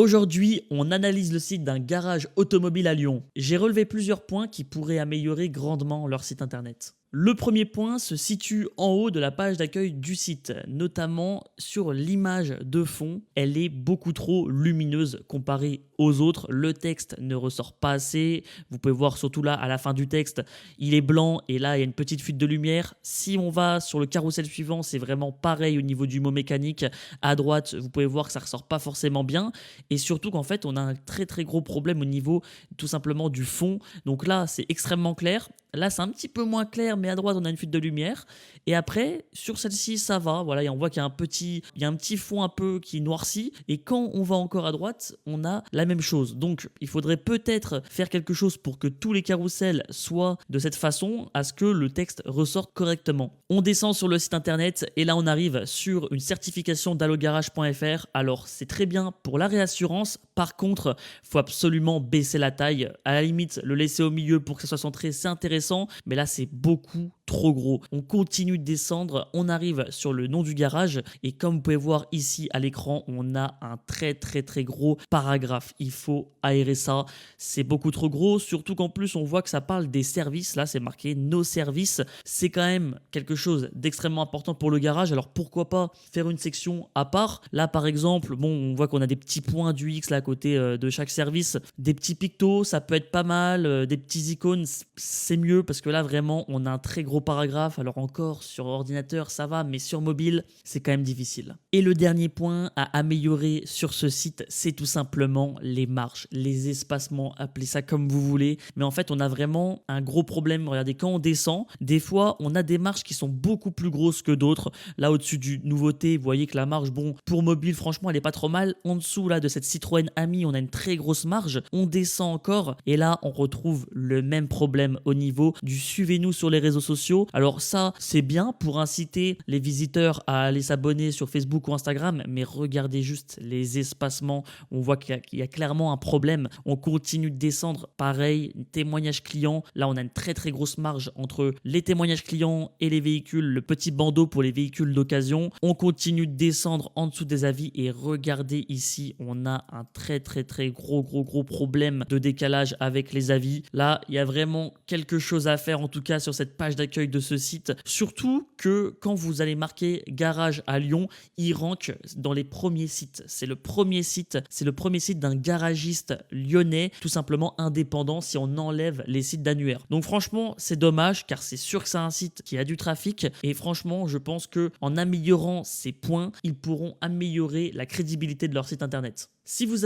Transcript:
Aujourd'hui, on analyse le site d'un garage automobile à Lyon. J'ai relevé plusieurs points qui pourraient améliorer grandement leur site internet. Le premier point se situe en haut de la page d'accueil du site, notamment sur l'image de fond. Elle est beaucoup trop lumineuse comparée aux autres. Le texte ne ressort pas assez. Vous pouvez voir surtout là à la fin du texte, il est blanc et là il y a une petite fuite de lumière. Si on va sur le carrousel suivant, c'est vraiment pareil au niveau du mot mécanique. À droite, vous pouvez voir que ça ressort pas forcément bien. Et surtout qu'en fait, on a un très très gros problème au niveau tout simplement du fond. Donc là, c'est extrêmement clair. Là, c'est un petit peu moins clair, mais à droite, on a une fuite de lumière. Et après, sur celle-ci, ça va. Voilà, et on voit qu'il y a un petit fond un peu qui noircit. Et quand on va encore à droite, on a la même chose. Donc, il faudrait peut-être faire quelque chose pour que tous les carousels soient de cette façon, à ce que le texte ressorte correctement. On descend sur le site internet et là, on arrive sur une certification d'allogarage.fr. Alors, c'est très bien pour la réassurance. Par contre, il faut absolument baisser la taille. À la limite, le laisser au milieu pour que ça soit centré, c'est intéressant. Mais là, c'est beaucoup trop gros. On continue de descendre, on arrive sur le nom du garage et comme vous pouvez voir ici à l'écran, on a un très très très gros paragraphe. Il faut aérer ça, c'est beaucoup trop gros, surtout qu'en plus on voit que ça parle des services. Là, c'est marqué nos services. C'est quand même quelque chose d'extrêmement important pour le garage. Alors pourquoi pas faire une section à part. Là, par exemple, bon, on voit qu'on a des petits points du X là à côté de chaque service, des petits pictos, ça peut être pas mal, des petits icônes, c'est mieux parce que là vraiment on a un très gros paragraphe. Alors encore sur ordinateur ça va, mais sur mobile c'est quand même difficile. Et le dernier point à améliorer sur ce site, c'est tout simplement les marges, les espacements, appelez ça comme vous voulez, mais en fait on a vraiment un gros problème. Regardez, quand on descend, des fois on a des marges qui sont beaucoup plus grosses que d'autres. Là au-dessus du nouveauté, vous voyez que la marge, bon, pour mobile franchement elle est pas trop mal. En dessous là de cette Citroën Ami, on a une très grosse marge. On descend encore et là on retrouve le même problème au niveau du suivez-nous sur les réseaux sociaux. Alors ça, c'est bien pour inciter les visiteurs à aller s'abonner sur Facebook ou Instagram, mais regardez juste les espacements. On voit qu'il y a clairement un problème. On continue de descendre. Pareil, témoignage client. Là, on a une très très grosse marge entre les témoignages clients et les véhicules, le petit bandeau pour les véhicules d'occasion. On continue de descendre en dessous des avis et regardez ici, on a un très très très gros problème de décalage avec les avis. Là, il y a vraiment quelque chose à faire en tout cas sur cette page d'accueil de ce site. Surtout que quand vous allez marquer garage à Lyon, il rank dans les premiers sites. C'est le premier site d'un garagiste lyonnais, tout simplement indépendant si on enlève les sites d'annuaires. Donc franchement, c'est dommage car c'est sûr que c'est un site qui a du trafic et franchement, je pense que en améliorant ces points, ils pourront améliorer la crédibilité de leur site internet. Si vous